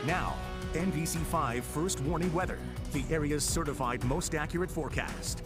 Now, NBC5 First Warning Weather, the area's certified most accurate forecast.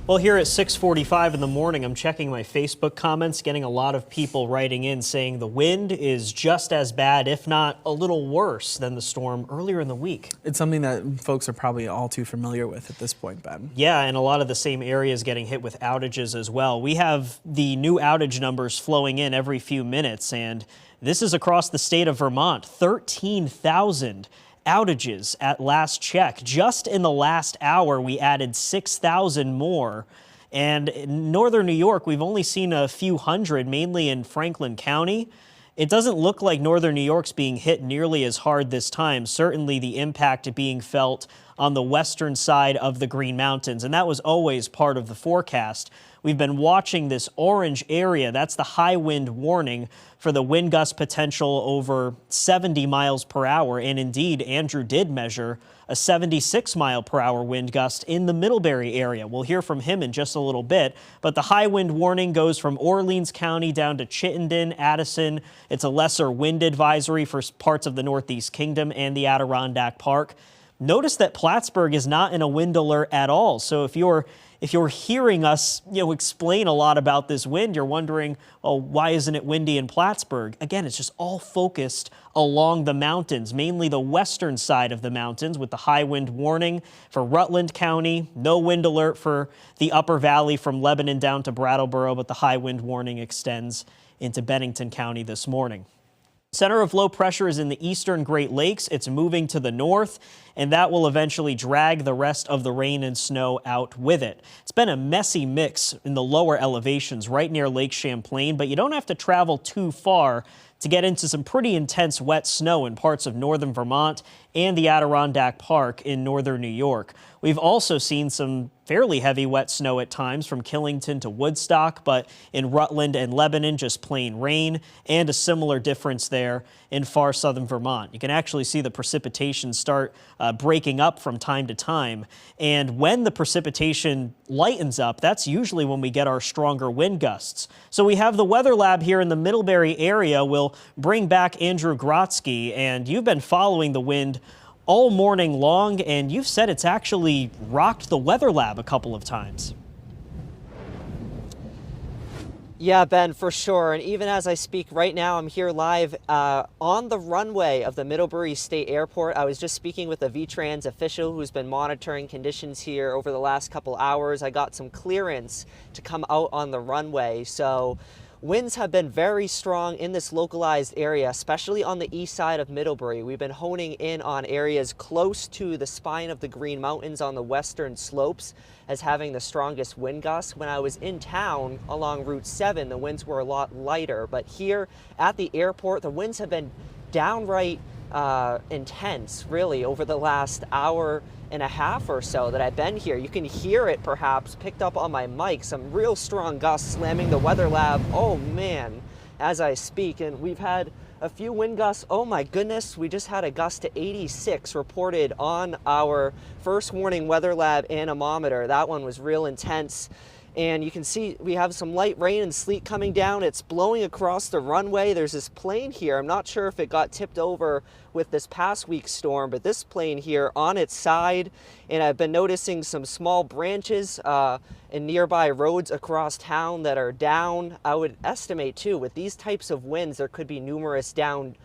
Well, here at 6:45 in the morning, I'm checking my Facebook comments, getting a lot of people writing in saying the wind is just as bad, if not a little worse than the storm earlier in the week. It's something that folks are probably all too familiar with at this point, Ben. Yeah, and a lot of the same areas getting hit with outages as well. We have the new outage numbers flowing in every few minutes, and this is across the state of Vermont. 13,000 outages at last check. Just in the last hour, we added 6,000 more. And in northern New York, we've only seen a few hundred, mainly in Franklin County. It doesn't look like northern New York's being hit nearly as hard this time. Certainly the impact being felt on the western side of the Green Mountains, and that was always part of the forecast. We've been watching this orange area. That's the high wind warning for the wind gust potential over 70 miles per hour. And indeed, Andrew did measure a 76 mile per hour wind gust in the Middlebury area. We'll hear from him in just a little bit. But the high wind warning goes from Orleans County down to Chittenden, Addison. It's a lesser wind advisory for parts of the Northeast Kingdom and the Adirondack Park. Notice that Plattsburgh is not in a wind alert at all. So if you're hearing us, explain a lot about this wind, you're wondering, well, why isn't it windy in Plattsburgh? Again, it's just all focused along the mountains, mainly the western side of the mountains, with the high wind warning for Rutland County. No wind alert for the upper valley from Lebanon down to Brattleboro, but the high wind warning extends into Bennington County this morning. Center of low pressure is in the eastern Great Lakes. It's moving to the north, and that will eventually drag the rest of the rain and snow out with it. It's been a messy mix in the lower elevations right near Lake Champlain, but you don't have to travel too far to get into some pretty intense wet snow in parts of northern Vermont and the Adirondack Park in northern New York. We've also seen some fairly heavy wet snow at times from Killington to Woodstock, but in Rutland and Lebanon, just plain rain, and a similar difference there in far southern Vermont. You can actually see the precipitation start breaking up from time to time. And when the precipitation lightens up, that's usually when we get our stronger wind gusts. So we have the Weather Lab here in the Middlebury area. We'll bring back Andrew Grotsky, and you've been following the wind all morning long, and you've said it's actually rocked the Weather Lab a couple of times. Yeah, Ben, for sure. And even as I speak right now, I'm here live on the runway of the Middlebury State Airport. I was just speaking with a VTrans official who's been monitoring conditions here over the last couple hours. I got some clearance to come out on the runway. So winds have been very strong in this localized area, especially on the east side of Middlebury. We've been honing in on areas close to the spine of the Green Mountains on the western slopes as having the strongest wind gusts. When I was in town along Route 7, the winds were a lot lighter, but here at the airport, the winds have been downright intense, really, over the last hour and a half or so that I've been here. You can hear it perhaps picked up on my mic, some real strong gusts slamming the Weather Lab, oh man, as I speak. And we've had a few wind gusts. Oh my goodness, we just had a gust to 86 reported on our First Warning Weather Lab anemometer. That one was real intense. And you can see we have some light rain and sleet coming down. It's blowing across the runway. There's this plane here. I'm not sure if it got tipped over with this past week's storm, but this plane here on its side. And I've been noticing some small branches in nearby roads across town that are down. I would estimate too, with these types of winds, there could be numerous down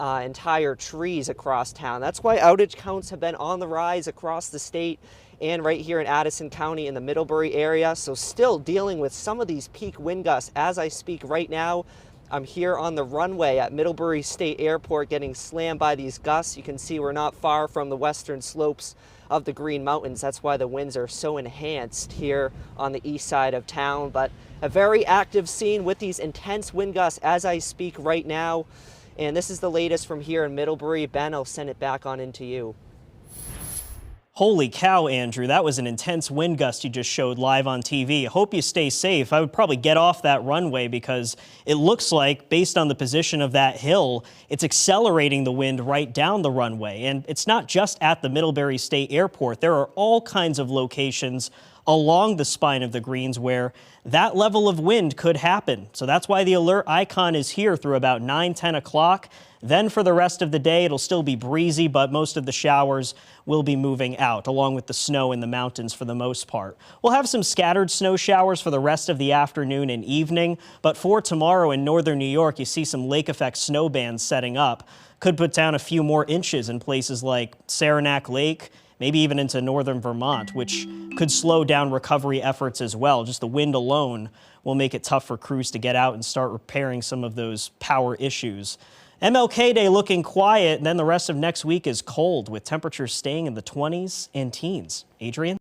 entire trees across town. That's why outage counts have been on the rise across the state and right here in Addison County in the Middlebury area. So still dealing with some of these peak wind gusts as I speak right now. I'm here on the runway at Middlebury State Airport getting slammed by these gusts. You can see we're not far from the western slopes of the Green Mountains. That's why the winds are so enhanced here on the east side of town. But a very active scene with these intense wind gusts as I speak right now. And this is the latest from here in Middlebury. Ben, I'll send it back on into you. Holy cow, Andrew, that was an intense wind gust you just showed live on TV. I hope you stay safe. I would probably get off that runway because it looks like, based on the position of that hill, it's accelerating the wind right down the runway. And it's not just at the Middlebury State Airport. There are all kinds of locations along the spine of the greens where that level of wind could happen. So that's why the alert icon is here through about 9, 10 o'clock. Then for the rest of the day, it'll still be breezy, but most of the showers will be moving out, along with the snow in the mountains for the most part. We'll have some scattered snow showers for the rest of the afternoon and evening, but for tomorrow in northern New York, you see some lake effect snow bands setting up. Could put down a few more inches in places like Saranac Lake, maybe even into northern Vermont, which could slow down recovery efforts as well. Just the wind alone will make it tough for crews to get out and start repairing some of those power issues. MLK Day looking quiet, and then the rest of next week is cold with temperatures staying in the 20s and teens. Adrian?